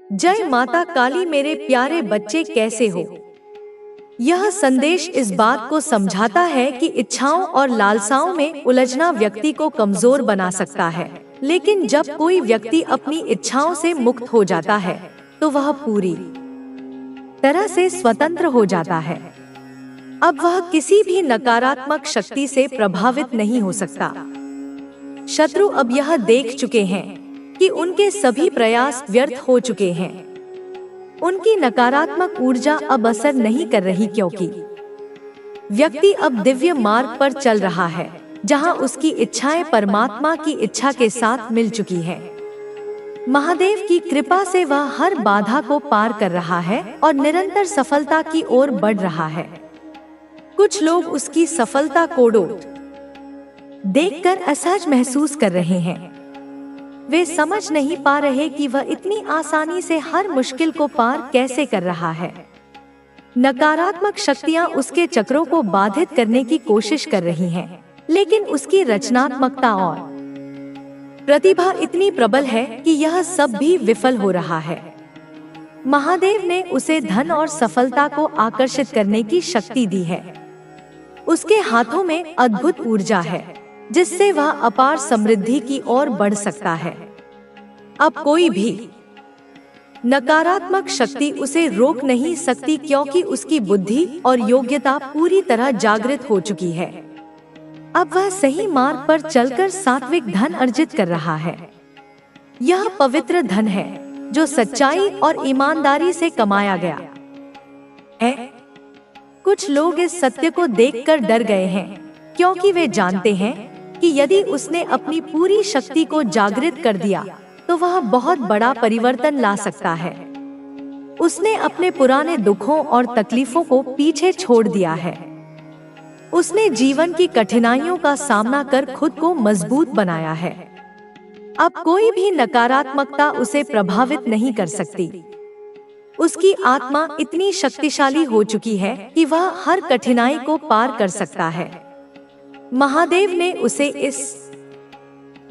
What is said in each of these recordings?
जय माता काली मेरे प्यारे बच्चे कैसे हो। यह संदेश इस बात को समझाता है कि इच्छाओं और लालसाओं में उलझना व्यक्ति को कमजोर बना सकता है, लेकिन जब कोई व्यक्ति अपनी इच्छाओं से मुक्त हो जाता है तो वह पूरी तरह से स्वतंत्र हो जाता है। अब वह किसी भी नकारात्मक शक्ति से प्रभावित नहीं हो सकता। शत्रु अब यह देख चुके हैं कि उनके सभी प्रयास व्यर्थ हो चुके हैं। उनकी नकारात्मक ऊर्जा अब असर नहीं कर रही, क्योंकि व्यक्ति अब दिव्य मार्ग पर चल रहा है, जहां उसकी इच्छाएं परमात्मा की इच्छा के साथ मिल चुकी हैं। महादेव की कृपा से वह हर बाधा को पार कर रहा है और निरंतर सफलता की ओर बढ़ रहा है। कुछ लोग उसकी सफलता को देखकर असहज महसूस कर रहे हैं। वे समझ नहीं पा रहे कि वह इतनी आसानी से हर मुश्किल को पार कैसे कर रहा है। नकारात्मक शक्तियां उसके चक्रों को बाधित करने की कोशिश कर रही हैं, लेकिन उसकी रचनात्मकता और प्रतिभा इतनी प्रबल है कि यह सब भी विफल हो रहा है। महादेव ने उसे धन और सफलता को आकर्षित करने की शक्ति दी है। उसके हाथों में अद्भुत ऊर्जा है, जिससे वह अपार समृद्धि की ओर बढ़ सकता है। अब कोई भी नकारात्मक शक्ति उसे रोक नहीं सकती, क्योंकि उसकी बुद्धि और योग्यता पूरी तरह जागृत हो चुकी है। अब वह सही मार्ग पर चलकर सात्विक धन अर्जित कर रहा है। यह पवित्र धन है जो सच्चाई और ईमानदारी से कमाया गया है। कुछ लोग इस सत्य को देखकर डर गए हैं, क्योंकि वे जानते हैं कि यदि उसने अपनी पूरी शक्ति को जागृत कर दिया तो वह बहुत बड़ा परिवर्तन ला सकता है। उसने अपने पुराने दुखों और तकलीफों को पीछे छोड़ दिया है। उसने जीवन की कठिनाइयों का सामना कर खुद को मजबूत बनाया है। अब कोई भी नकारात्मकता उसे प्रभावित नहीं कर सकती। उसकी आत्मा इतनी शक्तिशाली हो चुकी है कि वह हर कठिनाई को पार कर सकता है। महादेव ने उसे इस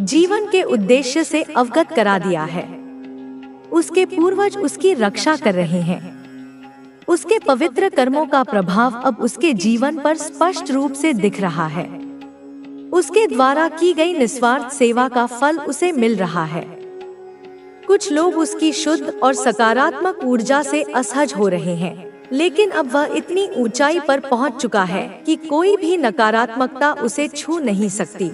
जीवन के उद्देश्य से अवगत करा दिया है। उसके पूर्वज उसकी रक्षा कर रहे हैं। उसके पवित्र कर्मों का प्रभाव अब उसके जीवन पर स्पष्ट रूप से दिख रहा है। उसके द्वारा की गई निस्वार्थ सेवा का फल उसे मिल रहा है। कुछ लोग उसकी शुद्ध और सकारात्मक ऊर्जा से असहज हो रहे हैं, लेकिन अब वह इतनी ऊंचाई पर पहुंच चुका है कि कोई भी नकारात्मकता उसे छू नहीं सकती।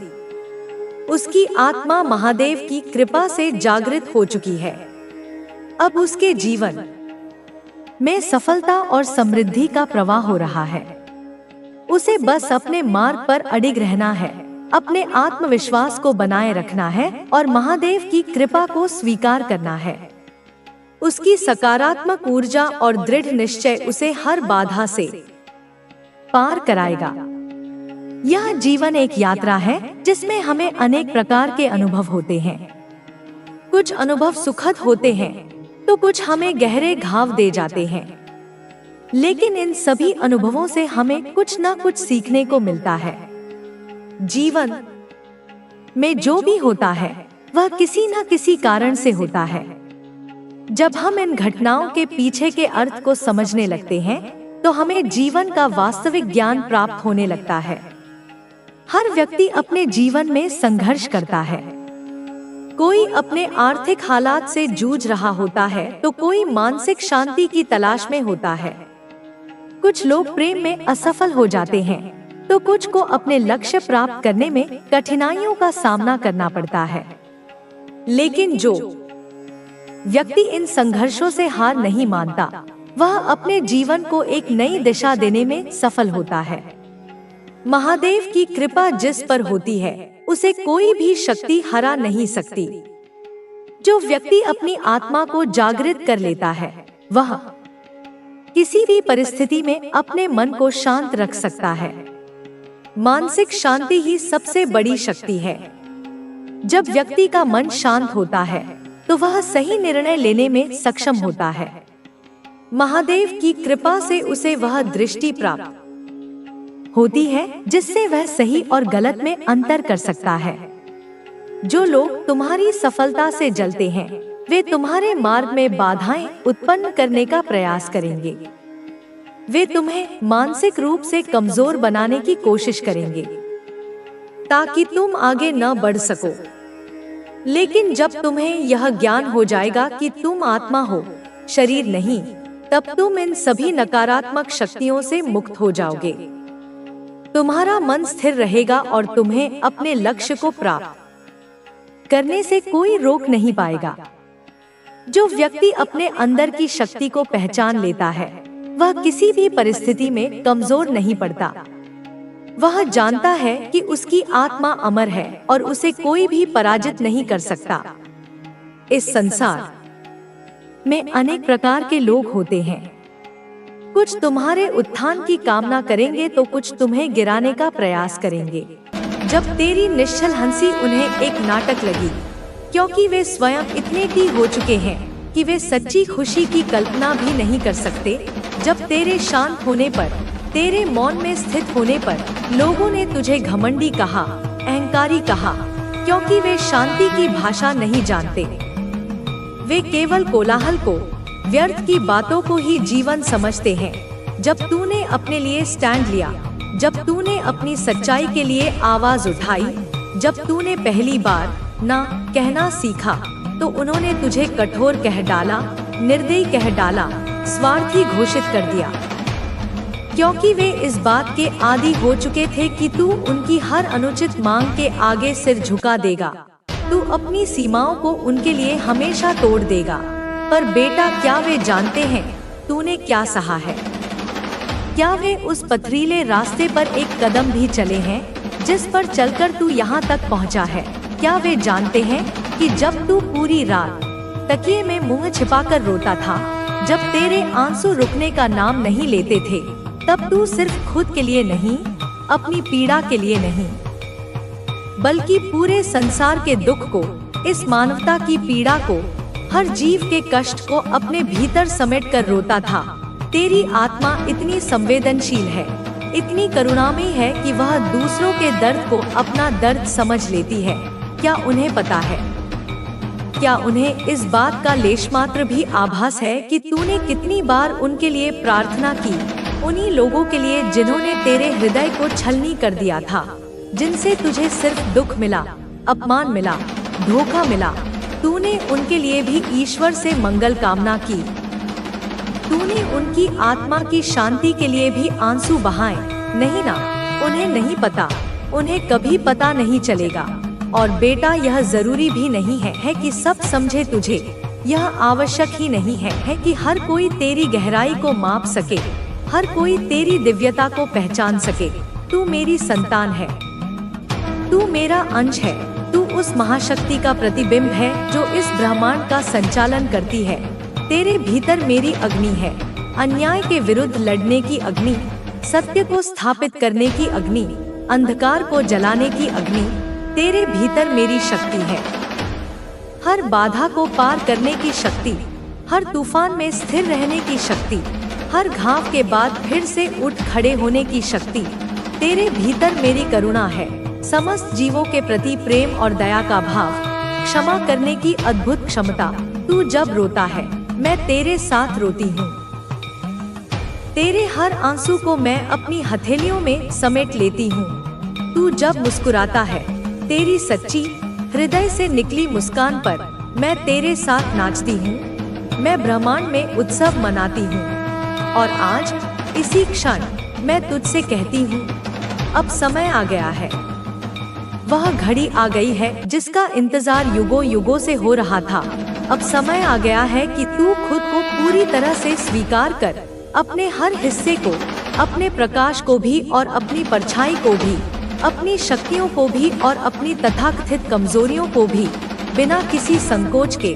उसकी आत्मा महादेव की कृपा से जागृत हो चुकी है। अब उसके जीवन में सफलता और समृद्धि का प्रवाह हो रहा है। उसे बस अपने मार्ग पर अडिग रहना है, अपने आत्मविश्वास को बनाए रखना है और महादेव की कृपा को स्वीकार करना है। उसकी सकारात्मक ऊर्जा और दृढ़ निश्चय उसे हर बाधा से पार कराएगा। यह जीवन एक यात्रा है जिसमें हमें अनेक प्रकार के अनुभव होते हैं। कुछ अनुभव सुखद होते हैं तो कुछ हमें गहरे घाव दे जाते हैं, लेकिन इन सभी अनुभवों से हमें कुछ न कुछ सीखने को मिलता है। जीवन में जो भी होता है वह किसी न किसी कारण से होता है। जब हम इन घटनाओं के पीछे के अर्थ को समझने लगते हैं तो हमें जीवन का वास्तविक ज्ञान प्राप्त होने लगता है। हर व्यक्ति अपने जीवन में संघर्ष करता है। कोई अपने आर्थिक हालात से जूझ रहा होता है तो कोई मानसिक शांति की तलाश में होता है। कुछ लोग प्रेम में असफल हो जाते हैं तो कुछ को अपने लक्ष्य प्राप्त करने में कठिनाइयों का सामना करना पड़ता है। लेकिन जो व्यक्ति इन संघर्षों से हार नहीं मानता, वह अपने जीवन को एक नई दिशा देने में सफल होता है। महादेव की कृपा जिस पर होती है उसे कोई भी शक्ति हरा नहीं सकती। जो व्यक्ति अपनी आत्मा को जागृत कर लेता है वह किसी भी परिस्थिति में अपने मन को शांत रख सकता है। मानसिक शांति ही सबसे बड़ी शक्ति है। जब व्यक्ति का मन शांत होता है तो वह सही निर्णय लेने में सक्षम होता है। महादेव की कृपा से उसे वह दृष्टि प्राप्त होती है जिससे वह सही और गलत में अंतर कर सकता है। जो लोग तुम्हारी सफलता से जलते हैं वे तुम्हारे मार्ग में बाधाएं उत्पन्न करने का प्रयास करेंगे। वे तुम्हें मानसिक रूप से कमजोर बनाने की कोशिश करेंगे ताकि तुम आगे न बढ़ सको। लेकिन जब तुम्हें यह ज्ञान हो जाएगा कि तुम आत्मा हो, शरीर नहीं, तब तुम इन सभी नकारात्मक शक्तियों से मुक्त हो जाओगे। तुम्हारा मन स्थिर रहेगा और तुम्हें अपने लक्ष्य को प्राप्त करने से कोई रोक नहीं पाएगा। जो व्यक्ति अपने अंदर की शक्ति को पहचान लेता है, वह किसी भी परिस्थिति में कमजोर नहीं पड़ता। वह जानता है कि उसकी आत्मा अमर है और उसे कोई भी पराजित नहीं कर सकता। इस संसार में अनेक प्रकार के लोग होते हैं। कुछ तुम्हारे उत्थान की कामना करेंगे तो कुछ तुम्हें गिराने का प्रयास करेंगे। जब तेरी निश्चल हंसी उन्हें एक नाटक लगी, क्योंकि वे स्वयं इतने की हो चुके हैं कि वे सच्ची खुशी की कल्पना भी नहीं कर सकते। जब तेरे शांत होने पर, तेरे मौन में स्थित होने पर लोगों ने तुझे घमंडी कहा, अहंकारी कहा, क्योंकि वे शांति की भाषा नहीं जानते। वे केवल कोलाहल को, व्यर्थ की बातों को ही जीवन समझते हैं। जब तूने अपने लिए स्टैंड लिया, जब तूने अपनी सच्चाई के लिए आवाज उठाई, जब तूने पहली बार ना कहना सीखा, तो उन्होंने तुझे कठोर कह डाला, निर्दयी कह डाला, स्वार्थी घोषित कर दिया, क्योंकि वे इस बात के आदी हो चुके थे कि तू उनकी हर अनुचित मांग के आगे सिर झुका देगा। तू अपनी सीमाओं को उनके लिए हमेशा तोड़ देगा। पर बेटा, क्या वे जानते हैं तूने क्या सहा है? क्या वे उस पथरीले रास्ते पर एक कदम भी चले हैं जिस पर चलकर तू यहाँ तक पहुँचा है? क्या वे जानते हैं कि जब तू पूरी रात तकिए में मुंह छिपाकर रोता था, जब तेरे आंसू रुकने का नाम नहीं लेते थे, तब तू सिर्फ खुद के लिए नहीं, अपनी पीड़ा के लिए नहीं, बल्कि पूरे संसार के दुख को, इस मानवता की पीड़ा को, हर जीव के कष्ट को अपने भीतर समेट कर रोता था। तेरी आत्मा इतनी संवेदनशील है, इतनी करुणामयी है कि वह दूसरों के दर्द को अपना दर्द समझ लेती है। क्या उन्हें पता है? क्या उन्हें इस बात का लेशमात्र भी आभास है कि तूने कितनी बार उनके लिए प्रार्थना की? उन्हीं लोगों के लिए जिन्होंने तेरे हृदय को छलनी कर दिया था, जिनसे तुझे सिर्फ दुख मिला, अपमान मिला, धोखा मिला। तूने उनके लिए भी ईश्वर से मंगल कामना की। तूने उनकी आत्मा की शांति के लिए भी आंसू बहाए। नहीं ना, उन्हें नहीं पता, उन्हें कभी पता नहीं चलेगा। और बेटा, यह जरूरी भी नहीं है कि सब समझे तुझे। यह आवश्यक ही नहीं है कि हर कोई तेरी गहराई को माप सके, हर कोई तेरी दिव्यता को पहचान सके। तू मेरी संतान है, तू मेरा अंश है, तू उस महाशक्ति का प्रतिबिंब है जो इस ब्रह्मांड का संचालन करती है। तेरे भीतर मेरी अग्नि है, अन्याय के विरुद्ध लड़ने की अग्नि, सत्य को स्थापित करने की अग्नि, अंधकार को जलाने की अग्नि। तेरे भीतर मेरी शक्ति है, हर बाधा को पार करने की शक्ति, हर तूफान में स्थिर रहने की शक्ति, हर घाव के बाद फिर से उठ खड़े होने की शक्ति। तेरे भीतर मेरी करुणा है, समस्त जीवों के प्रति प्रेम और दया का भाव, क्षमा करने की अद्भुत क्षमता। तू जब रोता है, मैं तेरे साथ रोती हूँ। तेरे हर आंसू को मैं अपनी हथेलियों में समेट लेती हूँ। तू जब मुस्कुराता है, तेरी सच्ची हृदय से निकली मुस्कान पर मैं तेरे साथ नाचती हूँ। मैं ब्रह्मांड में उत्सव मनाती हूँ। और आज इसी क्षण मैं तुझसे कहती हूँ, अब समय आ गया है। वह घड़ी आ गई है जिसका इंतजार युगों युगों से हो रहा था। अब समय आ गया है कि तू खुद को पूरी तरह से स्वीकार कर, अपने हर हिस्से को, अपने प्रकाश को भी और अपनी परछाई को भी, अपनी शक्तियों को भी और अपनी तथाकथित कमजोरियों को भी, बिना किसी संकोच के,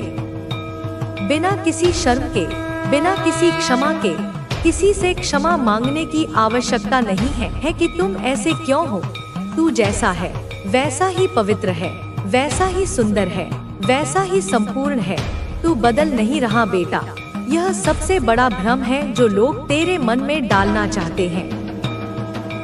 बिना किसी शर्म के, बिना किसी क्षमा के। किसी से क्षमा मांगने की आवश्यकता नहीं है कि तुम ऐसे क्यों हो। तू जैसा है वैसा ही पवित्र है, वैसा ही सुंदर है, वैसा ही संपूर्ण है। तू बदल नहीं रहा बेटा। यह सबसे बड़ा भ्रम है जो लोग तेरे मन में डालना चाहते हैं।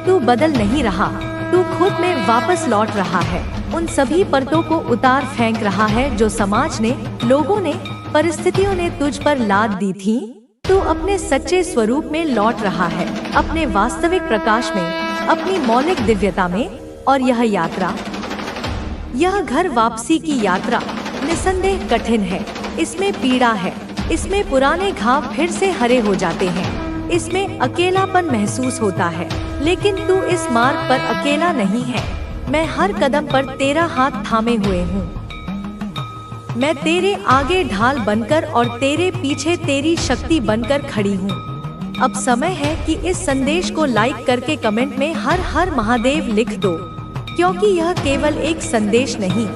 तू बदल नहीं रहा, तू खुद में वापस लौट रहा है। उन सभी परतों को उतार फेंक रहा है जो समाज ने, लोगों ने, परिस्थितियों ने तुझ पर लाद दी थी। तू अपने सच्चे स्वरूप में लौट रहा है, अपने वास्तविक प्रकाश में, अपनी मौलिक दिव्यता में। और यह यात्रा, यह घर वापसी की यात्रा निसंदेह कठिन है। इसमें पीड़ा है, इसमें पुराने घाव फिर से हरे हो जाते हैं, इसमें अकेलापन महसूस होता है। लेकिन तू इस मार्ग पर अकेला नहीं है। मैं हर कदम पर तेरा हाथ थामे हुए हूँ। मैं तेरे आगे ढाल बनकर और तेरे पीछे तेरी शक्ति बनकर खड़ी हूँ। अब समय है कि इस संदेश को लाइक करके कमेंट में हर हर महादेव लिख दो, क्योंकि यह केवल एक संदेश नहीं,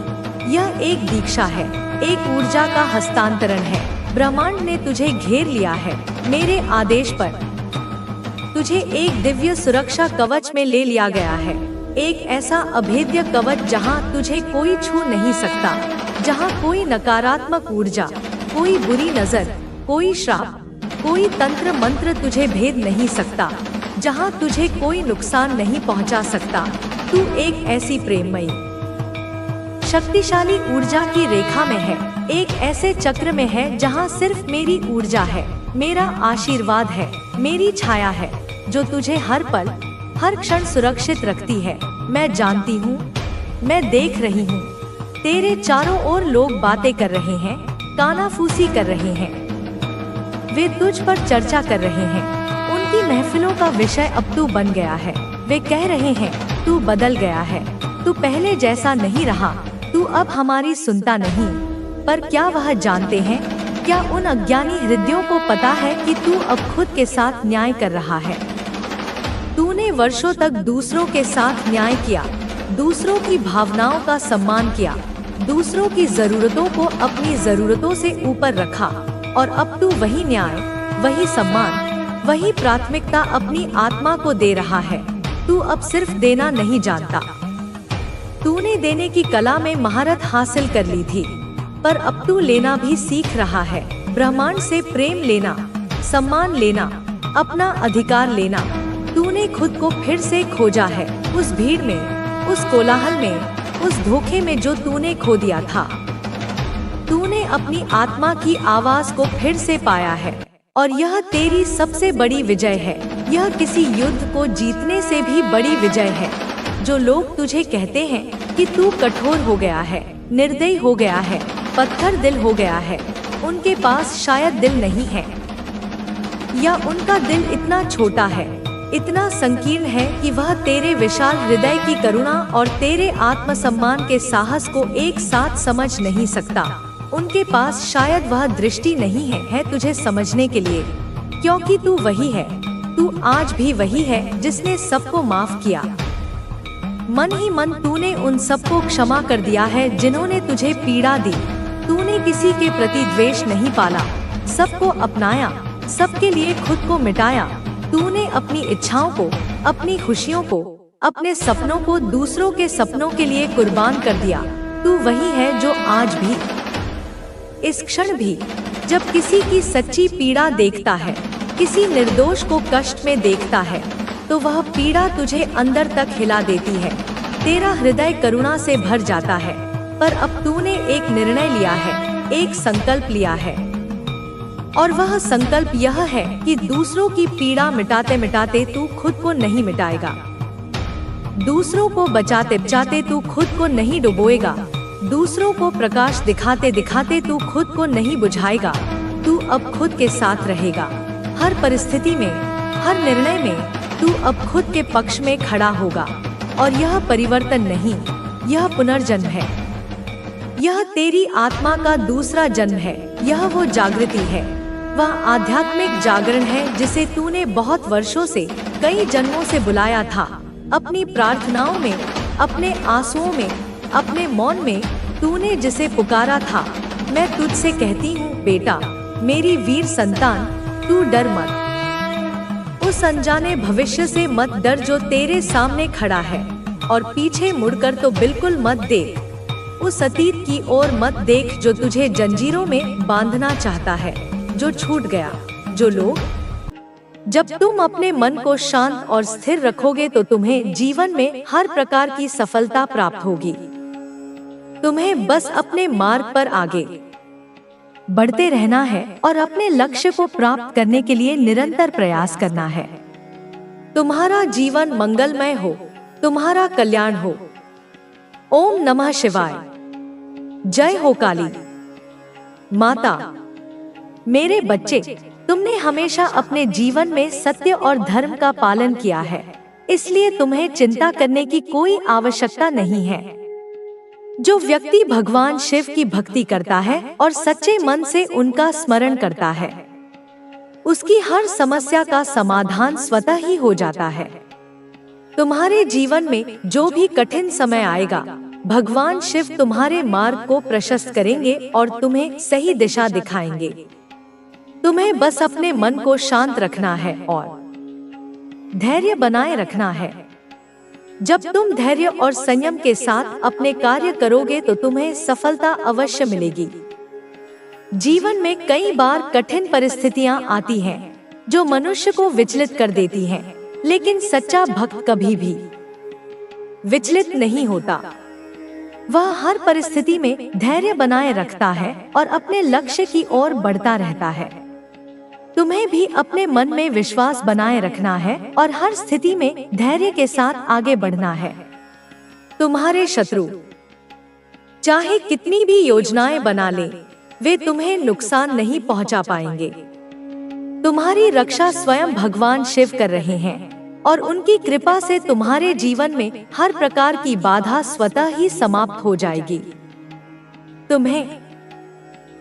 यह एक दीक्षा है, एक ऊर्जा का हस्तांतरण है। ब्रह्मांड ने तुझे घेर लिया है। मेरे आदेश पर तुझे एक दिव्य सुरक्षा कवच में ले लिया गया है। एक ऐसा अभेद्य कवच जहां तुझे कोई छू नहीं सकता, जहां कोई नकारात्मक ऊर्जा, कोई बुरी नजर, कोई श्राप, कोई तंत्र मंत्र तुझे भेद नहीं सकता, जहां तुझे कोई नुकसान नहीं पहुंचा सकता। तू एक ऐसी प्रेममयी, शक्तिशाली ऊर्जा की रेखा में है, एक ऐसे चक्र में है जहां सिर्फ मेरी ऊर्जा है, मेरा आशीर्वाद है, मेरी छाया है, जो तुझे हर पल, हर क्षण सुरक्षित रखती है। मैं जानती हूँ, मैं देख रही हूँ। तेरे चारों ओर लोग बातें कर रहे हैं, कानाफूसी कर रहे हैं, वे तुझ पर चर्चा कर रहे हैं। उनकी महफिलों का विषय अब तू बन गया है। वे कह रहे हैं, तू बदल गया है, तू पहले जैसा नहीं रहा, तू अब हमारी सुनता नहीं। पर क्या वह जानते हैं, क्या उन अज्ञानी हृदयों को पता है कि तू अब खुद के साथ न्याय कर रहा है? तूने वर्षों तक दूसरों के साथ न्याय किया, दूसरों की भावनाओं का सम्मान किया, दूसरों की जरूरतों को अपनी जरूरतों से ऊपर रखा, और अब तू वही न्याय, वही सम्मान, वही प्राथमिकता अपनी आत्मा को दे रहा है। तू अब सिर्फ देना नहीं जानता। तूने देने की कला में महारत हासिल कर ली थी, पर अब तू लेना भी सीख रहा है। ब्रह्मांड से प्रेम लेना, सम्मान लेना, अपना अधिकार लेना। तूने खुद को फिर से खोजा है, उस भीड़ में, उस कोलाहल में, उस धोखे में जो तूने खो दिया था। तूने अपनी आत्मा की आवाज को फिर से पाया है, और यह तेरी सबसे बड़ी विजय है। यह किसी युद्ध को जीतने से भी बड़ी विजय है। जो लोग तुझे कहते हैं कि तू कठोर हो गया है, निर्दयी हो गया है, पत्थर दिल हो गया है, उनके पास शायद दिल नहीं है, या उनका दिल इतना छोटा है, इतना संकीर्ण है कि वह तेरे विशाल हृदय की करुणा और तेरे आत्मसम्मान के साहस को एक साथ समझ नहीं सकता। उनके पास शायद वह दृष्टि नहीं है तुझे समझने के लिए, क्योंकि तू वही है, तू आज भी वही है जिसने सबको माफ किया। मन ही मन तूने उन सबको क्षमा कर दिया है जिन्होंने तुझे पीड़ा दी। तूने किसी के प्रति द्वेष नहीं पाला, सबको अपनाया, सबके लिए खुद को मिटाया। तूने अपनी इच्छाओं को, अपनी खुशियों को, अपने सपनों को दूसरों के सपनों के लिए कुर्बान कर दिया। तू वही है जो आज भी, इस क्षण भी, जब किसी की सच्ची पीड़ा देखता है, किसी निर्दोष को कष्ट में देखता है, तो वह पीड़ा तुझे अंदर तक हिला देती है। तेरा हृदय करुणा से भर जाता है। पर अब तूने एक निर्णय लिया है, एक संकल्प लिया है, और वह संकल्प यह है कि दूसरों की पीड़ा मिटाते मिटाते तू खुद को नहीं मिटाएगा। दूसरों को बचाते बचाते तू खुद को नहीं डुबोएगा। दूसरों को प्रकाश दिखाते दिखाते तू खुद को नहीं बुझाएगा। तू अब खुद के साथ रहेगा। हर परिस्थिति में, हर निर्णय में तू अब खुद के पक्ष में खड़ा होगा। और यह परिवर्तन नहीं, यह पुनर्जन्म है। यह तेरी आत्मा का दूसरा जन्म है। यह वो जागृति है, वह आध्यात्मिक जागरण है जिसे तूने बहुत वर्षों से, कई जन्मों से बुलाया था। अपनी प्रार्थनाओं में, अपने आंसुओं में, अपने मौन में तूने जिसे पुकारा था। मैं तुझसे कहती हूँ बेटा, मेरी वीर संतान, तू डर मत। उस अनजाने भविष्य से मत डर जो तेरे सामने खड़ा है, और पीछे मुड़कर तो बिल्कुल मत देख। उस अतीत की ओर मत देख जो तुझे जंजीरों में बांधना चाहता है, जो छूट गया, जो लोग जब तुम अपने मन को शांत और स्थिर रखोगे तो तुम्हें जीवन में हर प्रकार की सफलता प्राप्त होगी। तुम्हें बस अपने मार्ग पर आगे बढ़ते रहना है और अपने लक्ष्य को प्राप्त करने के लिए निरंतर प्रयास करना है। तुम्हारा जीवन मंगलमय हो, तुम्हारा कल्याण हो। ओम नमः शिवाय। जय हो काली माता। मेरे बच्चे, तुमने हमेशा अपने जीवन में सत्य और धर्म का पालन किया है, इसलिए तुम्हें चिंता करने की कोई आवश्यकता नहीं है। जो व्यक्ति भगवान शिव की भक्ति करता है और सच्चे मन से उनका स्मरण करता है, उसकी हर समस्या का समाधान स्वतः ही हो जाता है। तुम्हारे जीवन में जो भी कठिन समय आएगा, भगवान शिव तुम्हारे मार्ग को प्रशस्त करेंगे और तुम्हें सही दिशा दिखाएंगे। तुम्हें बस अपने मन को शांत रखना है और धैर्य बनाए रखना है। जब तुम धैर्य और संयम के साथ अपने कार्य करोगे तो तुम्हें सफलता अवश्य मिलेगी। जीवन में कई बार कठिन परिस्थितियां आती हैं, जो मनुष्य को विचलित कर देती हैं, लेकिन सच्चा भक्त कभी भी विचलित नहीं होता। वह हर परिस्थिति में धैर्य बनाए रखता है और अपने लक्ष्य की ओर बढ़ता रहता है। तुम्हें भी अपने मन में विश्वास बनाए रखना है और हर स्थिति में धैर्य के साथ आगे बढ़ना है। तुम्हारे शत्रु चाहे कितनी भी योजनाएं बना लें, वे तुम्हें नुकसान नहीं पहुंचा पाएंगे। तुम्हारी रक्षा स्वयं भगवान शिव कर रहे हैं और उनकी कृपा से तुम्हारे जीवन में हर प्रकार की बाधा स्वतः ही समाप्त हो जाएगी। तुम्हें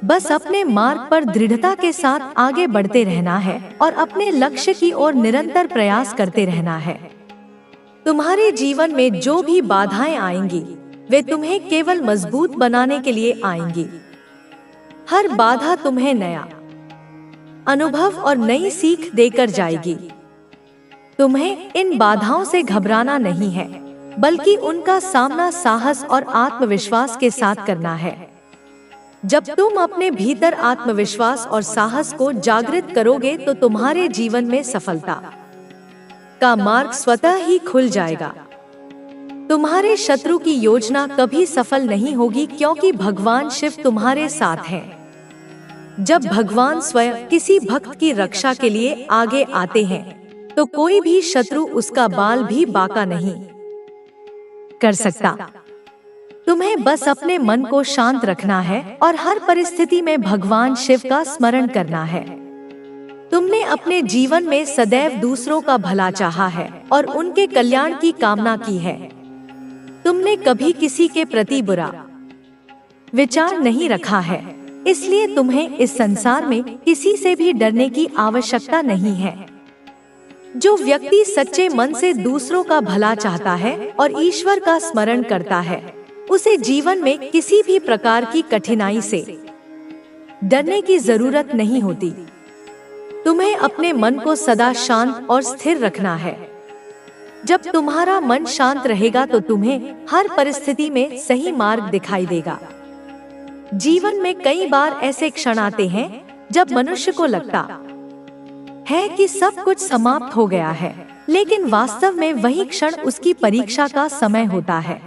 बस अपने मार्ग पर दृढ़ता के साथ आगे बढ़ते रहना है और अपने लक्ष्य की ओर निरंतर प्रयास करते रहना है। तुम्हारे जीवन में जो भी बाधाएं आएंगी, वे तुम्हें केवल मजबूत बनाने के लिए आएंगी। हर बाधा तुम्हें नया अनुभव और नई सीख देकर जाएगी। तुम्हें इन बाधाओं से घबराना नहीं है, बल्कि उनका सामना साहस और आत्मविश्वास के साथ करना है। जब तुम अपने भीतर आत्मविश्वास और साहस को जागृत करोगे तो तुम्हारे जीवन में सफलता का मार्ग स्वतः ही खुल जाएगा। तुम्हारे शत्रु की योजना कभी सफल नहीं होगी, क्योंकि भगवान शिव तुम्हारे साथ हैं। जब भगवान स्वयं किसी भक्त की रक्षा के लिए आगे आते हैं, तो कोई भी शत्रु उसका बाल भी बांका नहीं कर सकता। तुम्हें बस अपने मन को शांत रखना है और हर परिस्थिति में भगवान शिव का स्मरण करना है। तुमने अपने जीवन में सदैव दूसरों का भला चाहा है और उनके कल्याण की कामना की है। तुमने कभी किसी के प्रति बुरा विचार नहीं रखा है, इसलिए तुम्हें इस संसार में किसी से भी डरने की आवश्यकता नहीं है। जो व्यक्ति सच्चे मन से दूसरों का भला चाहता है और ईश्वर का स्मरण करता है, उसे जीवन में किसी भी प्रकार की कठिनाई से डरने की जरूरत नहीं होती। तुम्हें अपने मन को सदा शांत और स्थिर रखना है। जब तुम्हारा मन शांत रहेगा तो तुम्हें हर परिस्थिति में सही मार्ग दिखाई देगा। जीवन में कई बार ऐसे क्षण आते हैं जब मनुष्य को लगता है कि सब कुछ समाप्त हो गया है, लेकिन वास्तव में वही क्षण उसकी परीक्षा का समय होता है।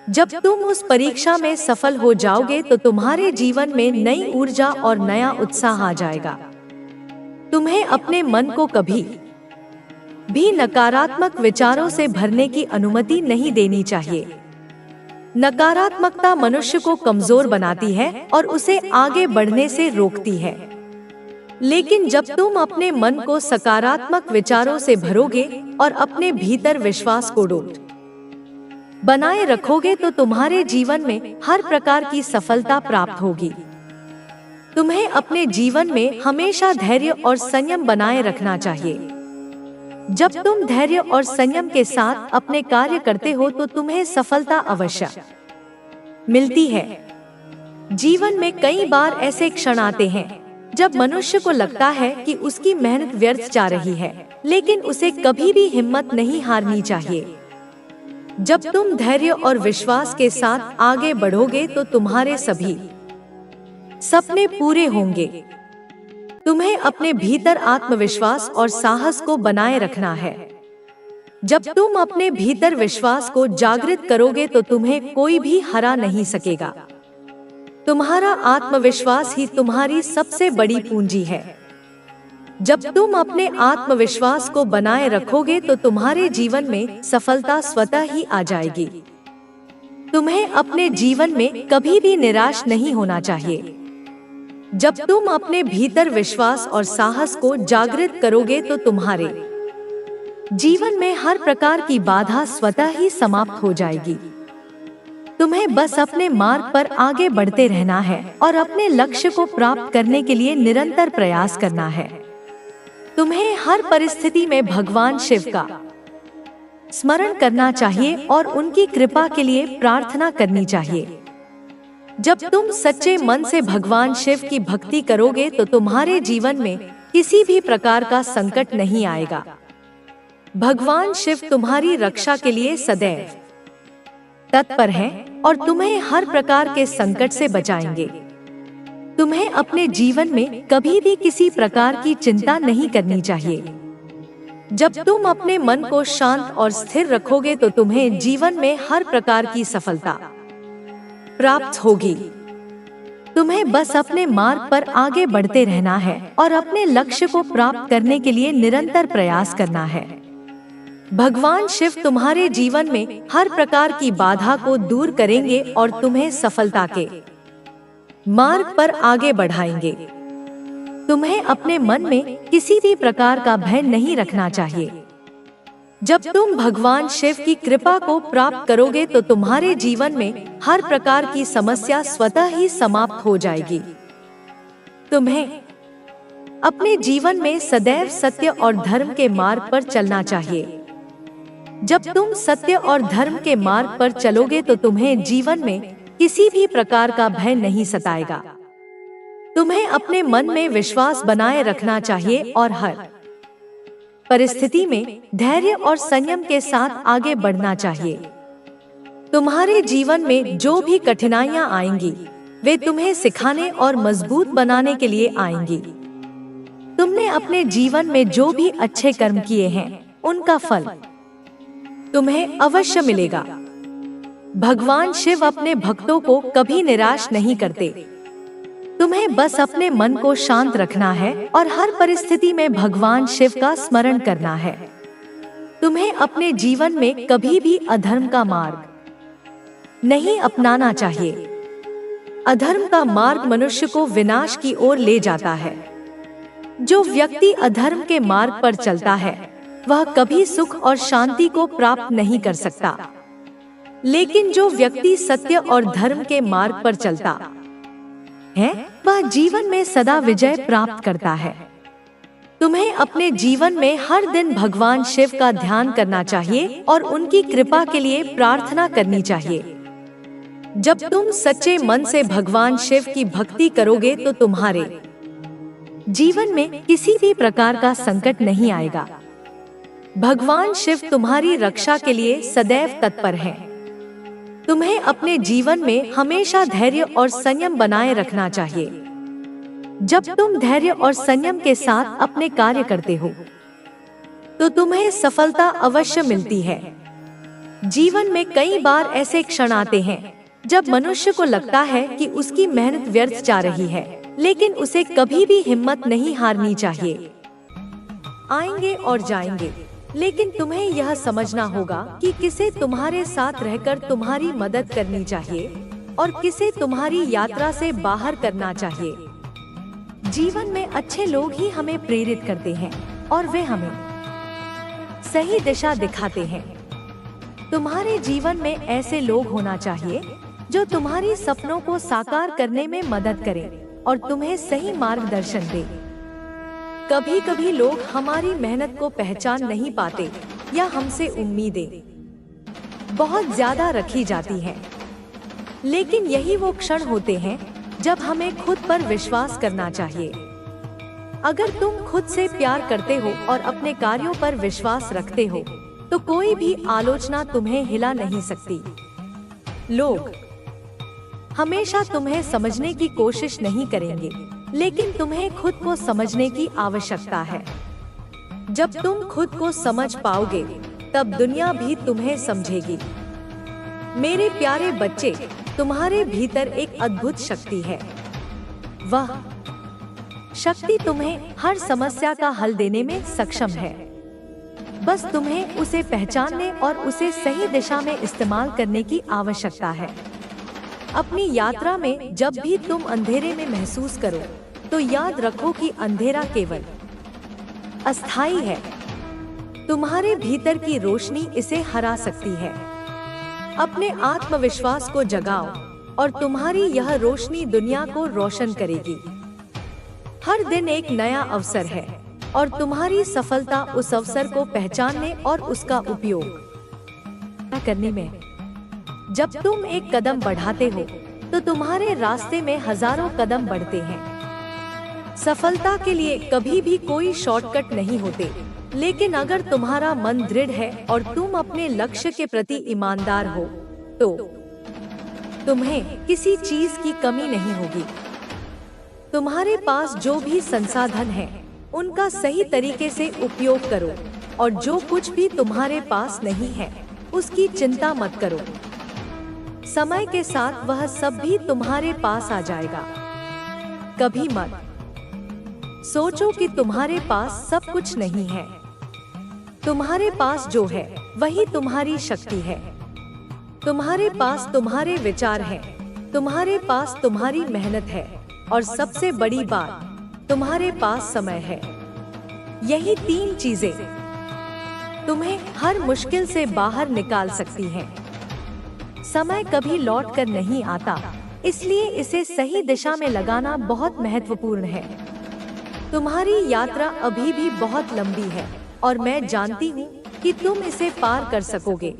जब तुम उस परीक्षा में सफल हो जाओगे तो तुम्हारे जीवन में नई ऊर्जा और नया उत्साह आ जाएगा। तुम्हें अपने मन को कभी भी नकारात्मक विचारों से भरने की अनुमति नहीं देनी चाहिए। नकारात्मकता मनुष्य को कमजोर बनाती है और उसे आगे बढ़ने से रोकती है। लेकिन जब तुम अपने मन को सकारात्मक विचारों से भरोगे और अपने भीतर विश्वास को अटूट बनाए रखोगे तो तुम्हारे जीवन में हर प्रकार की सफलता प्राप्त होगी। तुम्हें अपने जीवन में हमेशा धैर्य और संयम बनाए रखना चाहिए। जब तुम धैर्य और संयम के साथ अपने कार्य करते हो तो तुम्हें सफलता अवश्य मिलती है। जीवन में कई बार ऐसे क्षण आते हैं जब मनुष्य को लगता है कि उसकी मेहनत व्यर्थ जा रही है, लेकिन उसे कभी भी हिम्मत नहीं हारनी चाहिए। जब तुम धैर्य और विश्वास के साथ आगे बढ़ोगे तो तुम्हारे सभी सपने पूरे होंगे। तुम्हें अपने भीतर आत्मविश्वास और साहस को बनाए रखना है। जब तुम अपने भीतर विश्वास को जागृत करोगे तो तुम्हें कोई भी हरा नहीं सकेगा। तुम्हारा आत्मविश्वास ही तुम्हारी सबसे बड़ी पूंजी है। जब तुम अपने आत्मविश्वास को बनाए रखोगे तो तुम्हारे जीवन में सफलता स्वतः ही आ जाएगी। तुम्हें अपने जीवन में कभी भी निराश नहीं होना चाहिए। जब तुम अपने भीतर विश्वास और साहस को जागृत करोगे तो तुम्हारे जीवन में हर प्रकार की बाधा स्वतः ही समाप्त हो जाएगी। तुम्हें बस अपने मार्ग पर आगे बढ़ते रहना है और अपने लक्ष्य को प्राप्त करने के लिए निरंतर प्रयास करना है। तुम्हें हर परिस्थिति में भगवान शिव का स्मरण करना चाहिए और उनकी कृपा के लिए प्रार्थना करनी चाहिए। जब तुम सच्चे मन से भगवान शिव की भक्ति करोगे तो तुम्हारे जीवन में किसी भी प्रकार का संकट नहीं आएगा। भगवान शिव तुम्हारी रक्षा के लिए सदैव तत्पर हैं और तुम्हें हर प्रकार के संकट से बचाएंगे। तुम्हें अपने जीवन में कभी भी किसी प्रकार की चिंता नहीं करनी चाहिए। जब तुम अपने मन को शांत और स्थिर रखोगे तो तुम्हें जीवन में हर प्रकार की सफलता प्राप्त होगी। तुम्हें बस अपने मार्ग पर आगे बढ़ते रहना है और अपने लक्ष्य को प्राप्त करने के लिए निरंतर प्रयास करना है। भगवान शिव तुम्हारे जीवन में हर प्रकार की बाधा को दूर करेंगे और तुम्हें सफलता के मार्ग पर आगे बढ़ाएंगे। तुम्हें अपने मन में किसी भी प्रकार का भय नहीं रखना चाहिए। जब तुम भगवान शिव की कृपा को प्राप्त करोगे तो तुम्हारे जीवन में हर प्रकार की समस्या स्वतः ही समाप्त हो जाएगी। तुम्हें अपने जीवन में सदैव सत्य और धर्म के मार्ग पर चलना चाहिए। जब तुम सत्य और धर्म के मार्ग पर चलोगे तो तुम्हें जीवन में किसी भी प्रकार का भय नहीं सताएगा। तुम्हें अपने मन में विश्वास बनाए रखना चाहिए और हर परिस्थिति में धैर्य और संयम के साथ आगे बढ़ना चाहिए। तुम्हारे जीवन में जो भी कठिनाइयां आएंगी वे तुम्हें सिखाने और मजबूत बनाने के लिए आएंगी। तुमने अपने जीवन में जो भी अच्छे कर्म किए हैं उनका फल तुम्हें अवश्य मिलेगा। भगवान शिव अपने भक्तों को कभी निराश नहीं करते। तुम्हें बस अपने मन को शांत रखना है और हर परिस्थिति में भगवान शिव का स्मरण करना है। तुम्हें अपने जीवन में कभी भी अधर्म का मार्ग नहीं अपनाना चाहिए। अधर्म का मार्ग मनुष्य को विनाश की ओर ले जाता है। जो व्यक्ति अधर्म के मार्ग पर चलता है वह कभी सुख और शांति को प्राप्त नहीं कर सकता, लेकिन जो व्यक्ति सत्य और धर्म के मार्ग पर चलता है वह जीवन में सदा विजय प्राप्त करता है। तुम्हें अपने जीवन में हर दिन भगवान शिव का ध्यान करना चाहिए और उनकी कृपा के लिए प्रार्थना करनी चाहिए। जब तुम सच्चे मन से भगवान शिव की भक्ति करोगे तो तुम्हारे जीवन में किसी भी प्रकार का संकट नहीं आएगा। भगवान शिव तुम्हारी रक्षा के लिए सदैव तत्पर हैं। तुम्हें अपने जीवन में हमेशा धैर्य और संयम बनाए रखना चाहिए। जब तुम धैर्य और संयम के साथ अपने कार्य करते हो तो तुम्हें सफलता अवश्य मिलती है। जीवन में कई बार ऐसे क्षण आते हैं जब मनुष्य को लगता है कि उसकी मेहनत व्यर्थ जा रही है, लेकिन उसे कभी भी हिम्मत नहीं हारनी चाहिए। आएंगे और जाएंगे, लेकिन तुम्हें यह समझना होगा कि किसे तुम्हारे साथ रहकर तुम्हारी मदद करनी चाहिए और किसे तुम्हारी यात्रा से बाहर करना चाहिए। जीवन में अच्छे लोग ही हमें प्रेरित करते हैं और वे हमें सही दिशा दिखाते हैं। तुम्हारे जीवन में ऐसे लोग होना चाहिए जो तुम्हारी सपनों को साकार करने में मदद करें और तुम्हें सही मार्गदर्शन दे। कभी कभी लोग हमारी मेहनत को पहचान नहीं पाते या हमसे उम्मीदें बहुत ज्यादा रखी जाती हैं, लेकिन यही वो क्षण होते हैं जब हमें खुद पर विश्वास करना चाहिए। अगर तुम खुद से प्यार करते हो और अपने कार्यों पर विश्वास रखते हो तो कोई भी आलोचना तुम्हें हिला नहीं सकती। लोग हमेशा तुम्हें समझने की कोशिश नहीं करेंगे, लेकिन तुम्हें खुद को समझने की आवश्यकता है। जब तुम खुद को समझ पाओगे, तब दुनिया भी तुम्हें समझेगी। मेरे प्यारे बच्चे, तुम्हारे भीतर एक अद्भुत शक्ति है। वह शक्ति तुम्हें हर समस्या का हल देने में सक्षम है। बस तुम्हें उसे पहचानने और उसे सही दिशा में इस्तेमाल करने की आवश्यकता है। अपनी यात्रा में जब भी तुम अंधेरे में महसूस करो, तो याद रखो कि अंधेरा केवल अस्थायी है। तुम्हारे भीतर की रोशनी इसे हरा सकती है। अपने आत्मविश्वास को जगाओ और तुम्हारी यह रोशनी दुनिया को रोशन करेगी। हर दिन एक नया अवसर है और तुम्हारी सफलता उस अवसर को पहचानने और उसका उपयोग करने में। जब तुम एक कदम बढ़ाते हो, तो तुम्हारे रास्ते में हजारों कदम बढ़ते हैं। सफलता के लिए कभी भी कोई शॉर्टकट नहीं होते, लेकिन अगर तुम्हारा मन दृढ़ है और तुम अपने लक्ष्य के प्रति ईमानदार हो, तो तुम्हें किसी चीज की कमी नहीं होगी। तुम्हारे पास जो भी संसाधन है, उनका सही तरीके से उपयोग करो और जो कुछ भी तुम्हारे पास नहीं है, उसकी चिंता मत करो। समय के साथ वह सब भी तुम्हारे पास आ जाएगा। कभी मत सोचो कि तुम्हारे पास सब कुछ नहीं है। तुम्हारे पास जो है, वही तुम्हारी शक्ति है। तुम्हारे पास तुम्हारे विचार हैं, तुम्हारे पास तुम्हारी मेहनत है और सबसे बड़ी बात, तुम्हारे पास समय है। यही 3 चीजें तुम्हें हर मुश्किल से बाहर निकाल सकती हैं। समय कभी लौट कर नहीं आता, इसलिए इसे सही दिशा में लगाना बहुत महत्वपूर्ण है। तुम्हारी यात्रा अभी भी बहुत लंबी है और मैं जानती हूँ कि तुम इसे पार कर सकोगे।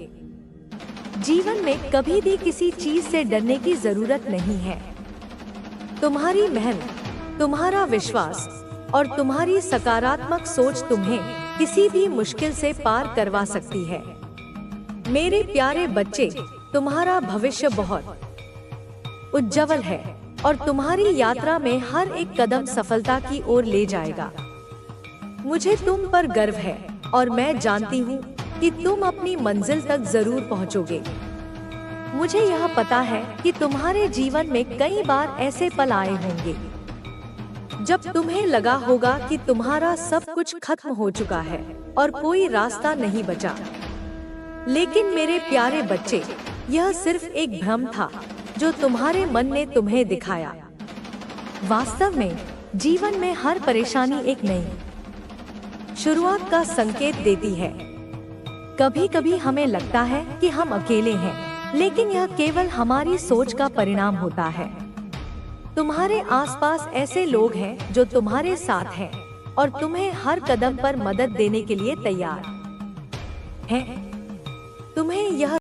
जीवन में कभी भी किसी चीज से डरने की जरूरत नहीं है। तुम्हारी मेहनत, तुम्हारा विश्वास और तुम्हारी सकारात्मक सोच तुम्हें किसी भी मुश्किल से पार करवा सकती है। मेरे प्यारे बच्चे, तुम्हारा भविष्य बहुत उज्जवल है और तुम्हारी यात्रा में हर एक कदम सफलता की ओर ले जाएगा। मुझे तुम पर गर्व है और मैं जानती हूँ कि तुम अपनी मंजिल तक जरूर पहुँचोगे। मुझे यह पता है कि तुम्हारे जीवन में कई बार ऐसे पल आए होंगे जब तुम्हें लगा होगा कि तुम्हारा सब कुछ खत्म हो चुका है और कोई रास्ता नहीं बचा। लेकिन मेरे प्यारे बच्चे, यह सिर्फ एक भ्रम था जो तुम्हारे मन ने तुम्हें दिखाया। वास्तव में जीवन में हर परेशानी एक नई शुरुआत का संकेत देती है। कभी कभी हमें लगता है कि हम अकेले हैं, लेकिन यह केवल हमारी सोच का परिणाम होता है। तुम्हारे आसपास ऐसे लोग हैं जो तुम्हारे साथ हैं और तुम्हें हर कदम पर मदद देने के लिए तैयार हैं। तुम्हें यह